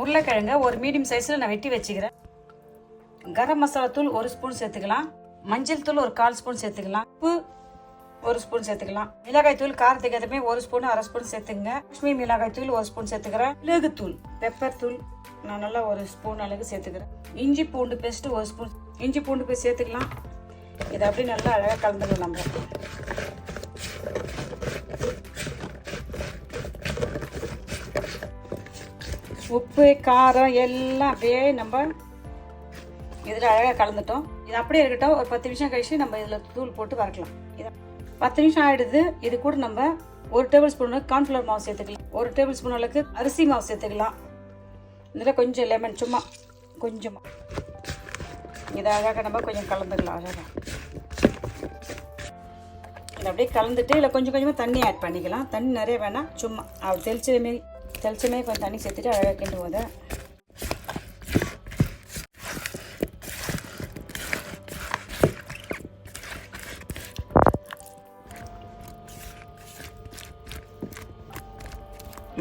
உருளைக்கிழங்க ஒரு மீடியம் சைஸில் நான் வெட்டி வச்சுக்கிறேன். கரம் மசாலா தூள் 1 ஸ்பூன் சேர்த்துக்கலாம். மஞ்சள் தூள் ஒரு 1/4 ஸ்பூன் சேர்த்துக்கலாம். உப்பு 1 ஸ்பூன் சேர்த்துக்கலாம். மிளகாய் தூள் காரத்துக்கு எதுவுமே 1 ஸ்பூன் 1/2 ஸ்பூன் சேர்த்துங்க. காஷ்மீர் மிளகாய் தூள் 1 ஸ்பூன் சேர்த்துக்கிறேன். மிளகு தூள் பெப்பர் தூள் நான் நல்லா 1 ஸ்பூன் அளவுக்கு சேர்த்துக்கிறேன். இஞ்சி பூண்டு பேஸ்ட் 1 ஸ்பூன் இஞ்சி பூண்டு பேஸ்ட் சேர்த்துக்கலாம். இதை அப்படியே நல்லா அழகாக கலந்துக்கலாம். நம்ம உப்பு காரம் எல்லாம் அப்படியே நம்ம இதில் அழகாக கலந்துட்டோம். இது அப்படியே இருக்கட்டும். ஒரு 10 நிமிஷம் கழிச்சு நம்ம இதில் தூள் போட்டு வறுக்கலாம். 10 நிமிஷம் ஆகிடுது. இது கூட நம்ம 1 டேபிள் ஸ்பூன் கார்ன்ஃப்ளவர் மாவு சேர்த்துக்கலாம். 1 டேபிள் ஸ்பூன் அளவுக்கு அரிசி மாவு சேர்த்துக்கலாம். இதில் கொஞ்சம் லெமன் சும்மா கொஞ்சமாக இதை அழகாக நம்ம கொஞ்சம் கலந்துக்கலாம். அழகாக இதை அப்படியே கலந்துட்டு இல்லை கொஞ்சம் கொஞ்சமாக தண்ணி ஆட் பண்ணிக்கலாம். தண்ணி நிறைய வேணாம், சும்மா அவர் தெளிச்சமே கொஞ்சம் தண்ணி சேர்த்துட்டு அழகாக கிண்டு போத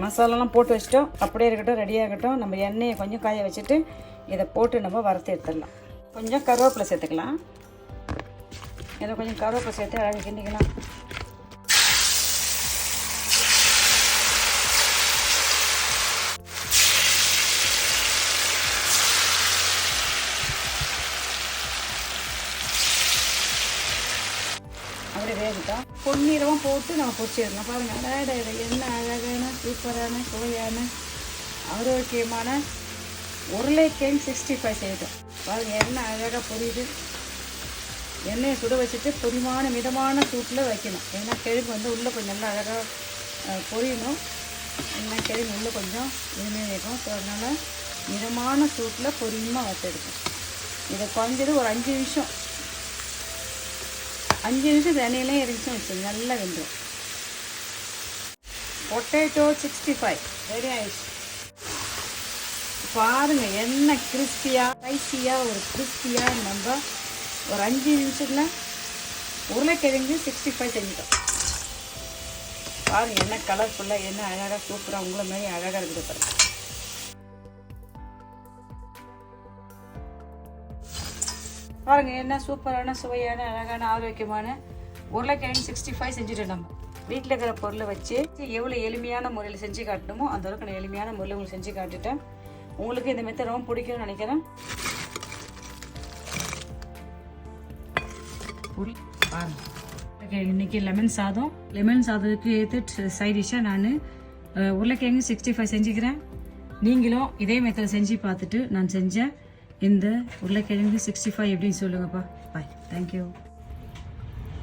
மசாலாலாம் போட்டு வச்சிட்டோம். அப்படியே இருக்கட்டும், ரெடியாகட்டும். நம்ம எண்ணெயை கொஞ்சம் காய வச்சுட்டு இதை போட்டு நம்ம வறுத்து எடுத்துடலாம். கொஞ்சம் கருவேப்பிலை சேர்த்துக்கலாம். இதை கொஞ்சம் கருவேப்பிலை சேர்த்து அழகாக கிண்டிக்கலாம். அப்படியே வேகட்டும். பொன்னிறமும் போட்டு நம்ம பொரிச்சிடலாம். பாருங்கள், அழகாக இதை என்ன அழகான சூப்பரான சுவையான ஆரோக்கியமான உருளைக்கிழங்கு 65 செய்யட்டும். பாருங்கள், எண்ணெய் அழகாக பொரியுது. எண்ணெயை சுட வச்சுட்டு பொரிமான மிதமான சூட்டில் வைக்கணும். ஏன்னா கிழங்கு வந்து உள்ளே கொஞ்சம் நல்லா அழகாக பொரியணும். ஏன்னா கிழங்கு உள்ளே கொஞ்சம் இனிமேல் இருக்கும். ஸோ அதனால் மிதமான சூட்டில் பொரியமாக வச்செடுக்கும். இதை குறைஞ்சது ஒரு 5 நிமிஷம் எண்ணெயிலே இருந்துச்சுன்னு வச்சுங்க, நல்லா வெந்துடும். பொட்டேட்டோ 65 ரெடி ஆயிடுச்சு. பாருங்கள், என்ன கிறிஸ்பியாக ஸ்பைசியாக ஒரு கிறிஸ்பியாக நம்ம ஒரு 5 நிமிஷத்தில் உருளைக்கிழங்கு 65 செஞ்சுட்டோம். பாருங்கள், என்ன கலர்ஃபுல்லாக என்ன அழகாக சூப்பராக உங்களை மாதிரி அழகாக இருக்குது. பாருங்கள், பாருங்கள் என்ன சூப்பரான சுவையான அழகான ஆரோக்கியமான உருளைக்கிழங்கு 65 செஞ்சுட்டோம். நம்ம வீட்டில் இருக்கிற பொருளை வச்சு எவ்வளோ எளிமையான முறையில் செஞ்சு காட்டணுமோ அந்த அளவுக்கு நான் எளிமையான முறையில் உங்களுக்கு செஞ்சு காட்டுட்டேன். உங்களுக்கு இந்த மெத்தட் ரொம்ப பிடிக்கும்னு நினைக்கிறேன். இன்னைக்கு லெமன் சாதத்துக்கு ஏற்ற சைட் டிஷ்ஷாக நான் உருளைக்கிழங்கு 65 செஞ்சுக்கிறேன். நீங்களும் இதே மெத்தட் செஞ்சு பார்த்துட்டு நான் செஞ்ச இந்த உருளைக்கிழங்கு 65 எப்படின்னு சொல்லுங்கப்பா. பாய், தேங்க்யூ.